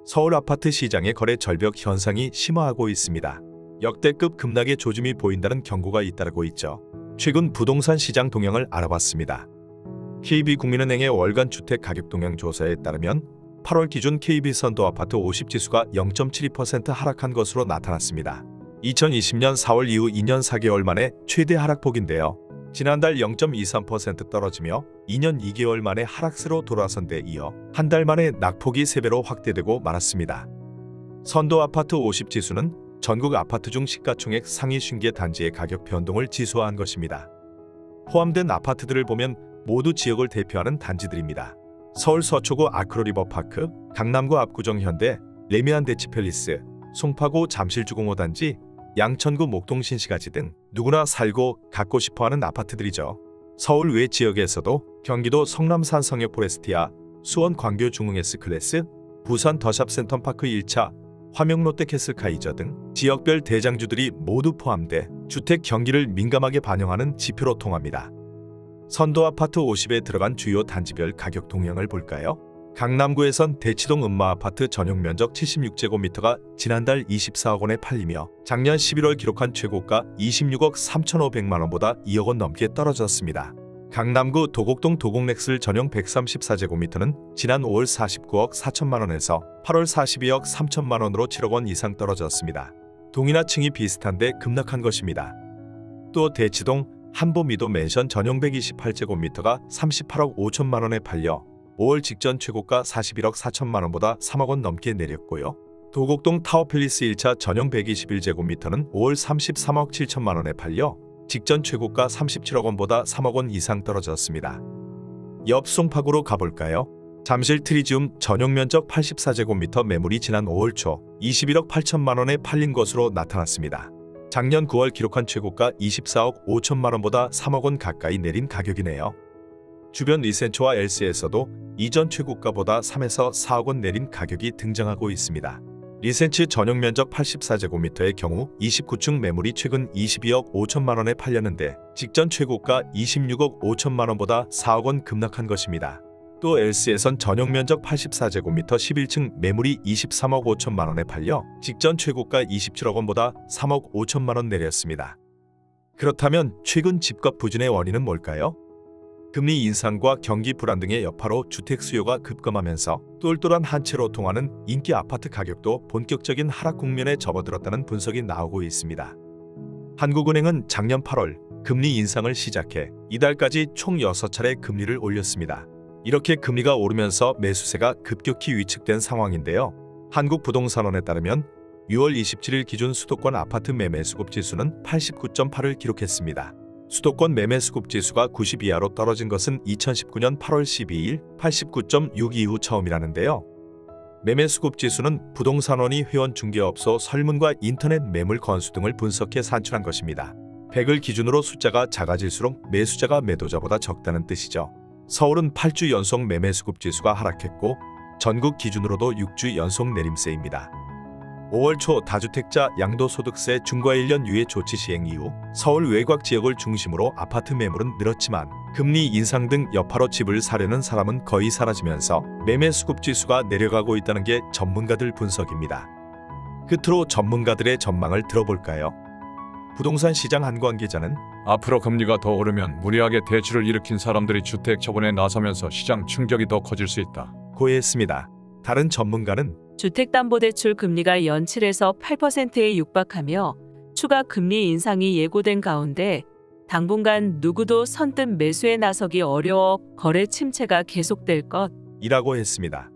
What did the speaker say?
서울 아파트 시장의 거래 절벽 현상이 심화하고 있습니다. 역대급 급락의 조짐이 보인다는 경고가 잇따르고 있죠. 최근 부동산 시장 동향을 알아봤습니다. KB국민은행의 월간 주택 가격 동향 조사에 따르면 8월 기준 KB 선도아파트 50지수가 0.72% 하락한 것으로 나타났습니다. 2020년 4월 이후 2년 4개월 만에 최대 하락폭인데요. 지난달 0.23% 떨어지며 2년 2개월 만에 하락세로 돌아선 데 이어 한 달 만에 낙폭이 3배로 확대되고 말았습니다. 선도아파트 50지수는 전국 아파트 중 시가총액 상위 50개 단지의 가격 변동을 지수화한 것입니다. 포함된 아파트들을 보면 모두 지역을 대표하는 단지들입니다. 서울 서초구 아크로리버파크, 강남구 압구정 현대, 레미안 대치팰리스, 송파구 잠실주공호 단지, 양천구 목동 신시가지 등 누구나 살고 갖고 싶어하는 아파트들이죠. 서울 외 지역에서도 경기도 성남산 성역 포레스티아, 수원 광교 중흥 S클래스, 부산 더샵 센텀파크 1차, 화명 롯데캐슬카이저 등 지역별 대장주들이 모두 포함돼 주택 경기를 민감하게 반영하는 지표로 통합니다. 선도아파트 50에 들어간 주요 단지별 가격 동향을 볼까요? 강남구에선 대치동 음마아파트 전용 면적 76제곱미터가 지난달 24억 원에 팔리며 작년 11월 기록한 최고가 26억 3,500만 원보다 2억 원 넘게 떨어졌습니다. 강남구 도곡동 도곡넥슬 전용 134제곱미터는 지난 5월 49억 4천만 원에서 8월 42억 3천만 원으로 7억 원 이상 떨어졌습니다. 동이나 층이 비슷한데 급락한 것입니다. 또 대치동 한보미도 맨션 전용 128제곱미터가 38억 5천만 원에 팔려 5월 직전 최고가 41억 4천만 원보다 3억 원 넘게 내렸고요. 도곡동 타워팰리스 1차 전용 121제곱미터는 5월 33억 7천만 원에 팔려 직전 최고가 37억 원보다 3억 원 이상 떨어졌습니다. 옆 송파구로 가볼까요? 잠실 트리지움 전용 면적 84제곱미터 매물이 지난 5월 초 21억 8천만 원에 팔린 것으로 나타났습니다. 작년 9월 기록한 최고가 24억 5천만 원보다 3억 원 가까이 내린 가격이네요. 주변 리센초와 LC에서도 이전 최고가보다 3에서 4억 원 내린 가격이 등장하고 있습니다. 리센츠 전용 면적 84제곱미터의 경우 29층 매물이 최근 22억 5천만 원에 팔렸는데 직전 최고가 26억 5천만 원보다 4억 원 급락한 것입니다. 또 LC에선 전용 면적 84제곱미터 11층 매물이 23억 5천만 원에 팔려 직전 최고가 27억 원보다 3억 5천만 원 내렸습니다. 그렇다면 최근 집값 부진의 원인은 뭘까요? 금리 인상과 경기 불안 등의 여파로 주택 수요가 급감하면서 똘똘한 한 채로 통하는 인기 아파트 가격도 본격적인 하락 국면에 접어들었다는 분석이 나오고 있습니다. 한국은행은 작년 8월 금리 인상을 시작해 이달까지 총 6차례 금리를 올렸습니다. 이렇게 금리가 오르면서 매수세가 급격히 위축된 상황인데요. 한국부동산원에 따르면 6월 27일 기준 수도권 아파트 매매 수급 지수는 89.8을 기록했습니다. 수도권 매매 수급 지수가 90 이하로 떨어진 것은 2019년 8월 12일 89.6 이후 처음이라는데요. 매매 수급 지수는 부동산원이 회원 중개업소 설문과 인터넷 매물 건수 등을 분석해 산출한 것입니다. 100을 기준으로 숫자가 작아질수록 매수자가 매도자보다 적다는 뜻이죠. 서울은 8주 연속 매매 수급 지수가 하락했고 전국 기준으로도 6주 연속 내림세입니다. 5월 초 다주택자 양도소득세 중과 1년 유예 조치 시행 이후 서울 외곽 지역을 중심으로 아파트 매물은 늘었지만 금리 인상 등 여파로 집을 사려는 사람은 거의 사라지면서 매매 수급 지수가 내려가고 있다는 게 전문가들 분석입니다. 끝으로 전문가들의 전망을 들어볼까요? 부동산 시장 한 관계자는 앞으로 금리가 더 오르면 무리하게 대출을 일으킨 사람들이 주택 처분에 나서면서 시장 충격이 더 커질 수 있다. 고해했습니다. 다른 전문가는 주택담보대출 금리가 연 7에서 8%에 육박하며 추가 금리 인상이 예고된 가운데 당분간 누구도 선뜻 매수에 나서기 어려워 거래 침체가 계속될 것 이라고 했습니다.